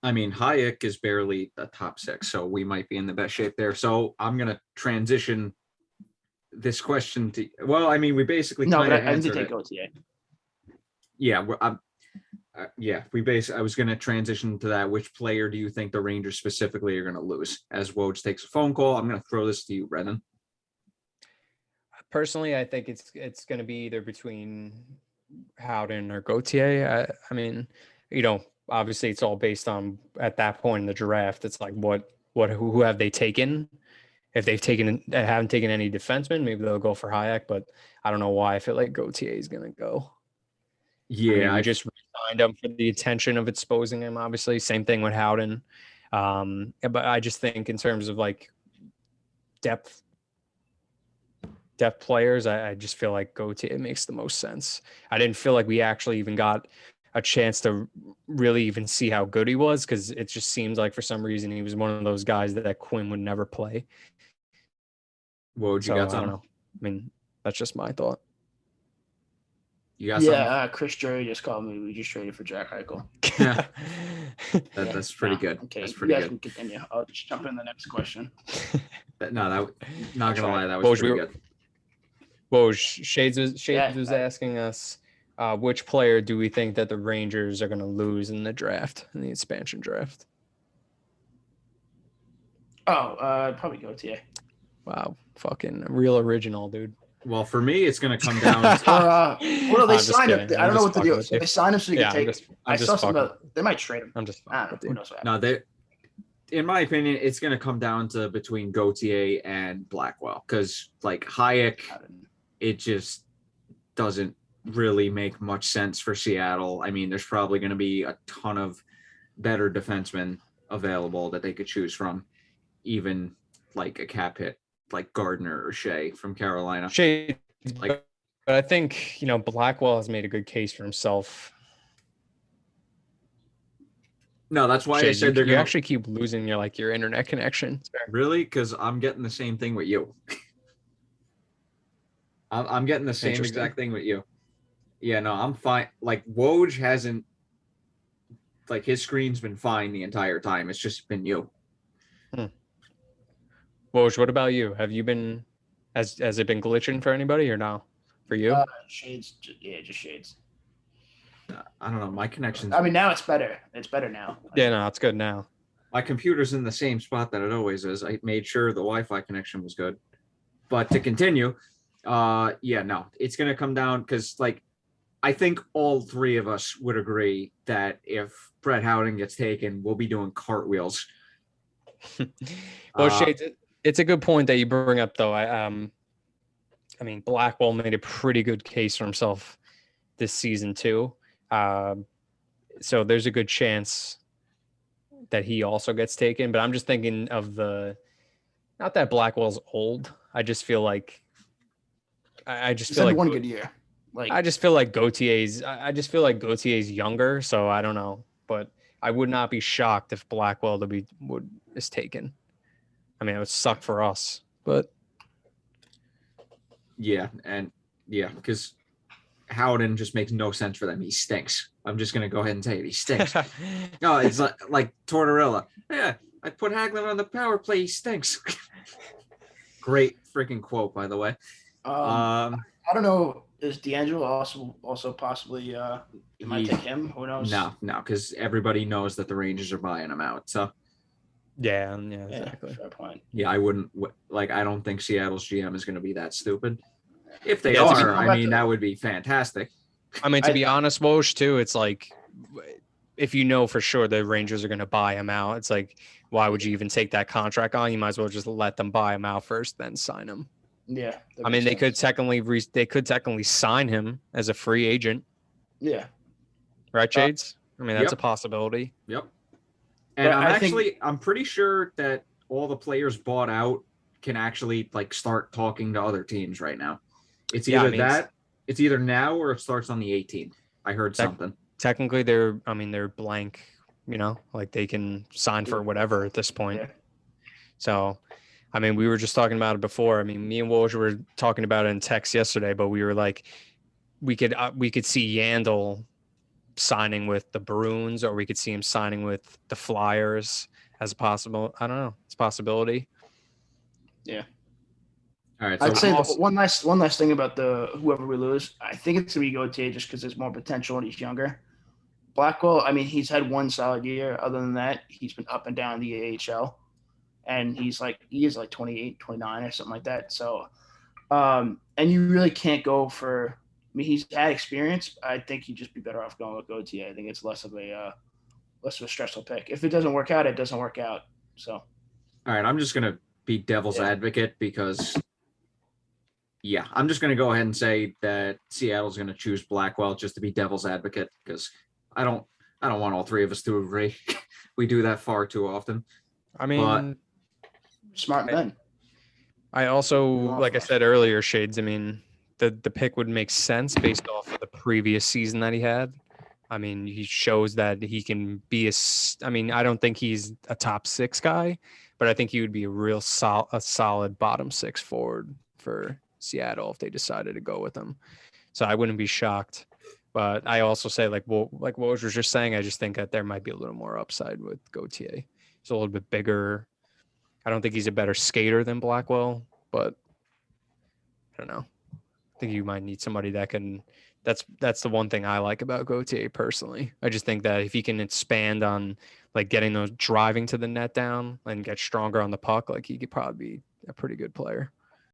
I mean, Hayek is barely a top six, so we might be in the best shape there. So I'm going to transition this question to, well, I mean, we basically No, kind but of I need to answered take it. OTA. Yeah, I was going to transition to that. Which player do you think the Rangers specifically are going to lose? As Woj takes a phone call, I'm going to throw this to you, Brennan. Personally, I think it's going to be either between Howden or Gauthier. I mean, obviously it's all based on at that point in the draft. It's like who have they taken? If haven't taken any defensemen, maybe they'll go for Hayek. But I don't know why. I feel like Gauthier is going to go. Yeah, I mean, we just signed him for the attention of exposing him. Obviously, same thing with Howden. But I just think in terms of like depth players, I just feel like Gauthier makes the most sense. I didn't feel like we actually even got a chance to really even see how good he was, because it just seems like for some reason he was one of those guys that Quinn would never play. Woj, you got something? I don't know. I mean, that's just my thought. You got something? Chris Drury just called me. We just traded for Jack Eichel. That's pretty good. Okay, that's pretty good. Can continue. I'll just jump in the next question. Not gonna lie, that was pretty good. Woj, Shades was asking us, which player do we think that the Rangers are going to lose in the draft, in the expansion draft? Probably Gauthier. Wow, fucking real original, dude. Well, for me, it's going to come down to. They signed him. I don't know what to do. So they signed him so you can take. I saw some. They might trade him. I'm just. Who knows what happens. No, in my opinion, it's going to come down to between Gauthier and Blackwell, because like Hayek, it just doesn't really make much sense for Seattle. I mean, there's probably going to be a ton of better defensemen available that they could choose from, even like a cap hit like Gardner or Shea from Carolina. But I think, Blackwell has made a good case for himself. No, that's why I said you actually keep losing your internet connection. Really? Because I'm getting the same thing with you. I'm getting the same exact thing with you. Yeah, no, I'm fine. Like Woj hasn't, like his screen's been fine the entire time. It's just been you. Woj, what about you? Have you been, has it been glitching for anybody or no? For you? Shades, just Shades. I don't know. My connection's. I mean, now it's better. It's better now. Yeah, no, it's good now. My computer's in the same spot that it always is. I made sure the Wi-Fi connection was good. But to continue, it's going to come down because, like, I think all three of us would agree that if Brett Howden gets taken, we'll be doing cartwheels. Well, Shades, it's a good point that you bring up, though. I mean, Blackwell made a pretty good case for himself this season too. So there's a good chance that he also gets taken. But I'm just thinking of not that Blackwell's old. I just feel like one good year. I just feel like Gauthier's younger. So I don't know, but I would not be shocked if Blackwell is taken. I mean, it would suck for us, but because Howden just makes no sense for them. He stinks. I'm just gonna go ahead and tell you, he stinks. No, it's like Tortorella. Yeah, I put Hagelin on the power play. He stinks. Great freaking quote, by the way. I don't know. Is D'Angelo also possibly? You might take him. Who knows? No, because everybody knows that the Rangers are buying him out. So. Yeah, exactly. Fair point. Yeah, I wouldn't I don't think Seattle's GM is going to be that stupid. If they are, I mean, that would be fantastic. I mean, to be honest, Woj, too, it's like, if you know for sure the Rangers are going to buy him out, it's like, why would you even take that contract on? You might as well just let them buy him out first, then sign him. Yeah. I mean, they could technically sign him as a free agent. Yeah. Right, Shades? I mean, that's a possibility. Yep. And I'm pretty sure that all the players bought out can actually start talking to other teams right now. It's either it's either now or it starts on the 18th. I heard something. Technically, they're blank. They can sign for whatever at this point. Yeah. So, I mean, we were just talking about it before. I mean, me and Woj were talking about it in text yesterday, but we were like, we could see Yandel signing with the Bruins, or we could see him signing with the Flyers as a possible. I don't know. It's a possibility. Yeah. All right. So I'd say one last thing about the whoever we lose. I think it's gonna be Gauthier just because there's more potential and he's younger. Blackwell, I mean, he's had one solid year. Other than that, he's been up and down in the AHL, and he is like 28, 29 or something like that. So, and you really can't go for. I mean, he's had experience. I think he'd just be better off going with Gauthier. I think it's less of a stressful pick. If it doesn't work out, it doesn't work out. So, all right, I'm just gonna be devil's advocate because. Yeah, I'm just going to go ahead and say that Seattle's going to choose Blackwell just to be devil's advocate because I don't want all three of us to agree. We do that far too often. I mean, smart men. I also, like I said earlier, Shades, I mean, the pick would make sense based off of the previous season that he had. I mean, he shows that he can be I mean, I don't think he's a top 6 guy, but I think he would be a solid bottom 6 forward for Seattle if they decided to go with him. So I wouldn't be shocked. But I also say, like what was just saying, I just think that there might be a little more upside with Gauthier. He's a little bit bigger. I don't think he's a better skater than Blackwell, but I don't know. I think you might need somebody that can. That's the one thing I like about Gauthier personally. I just think that if he can expand on like getting those driving to the net down and get stronger on the puck, like he could probably be a pretty good player.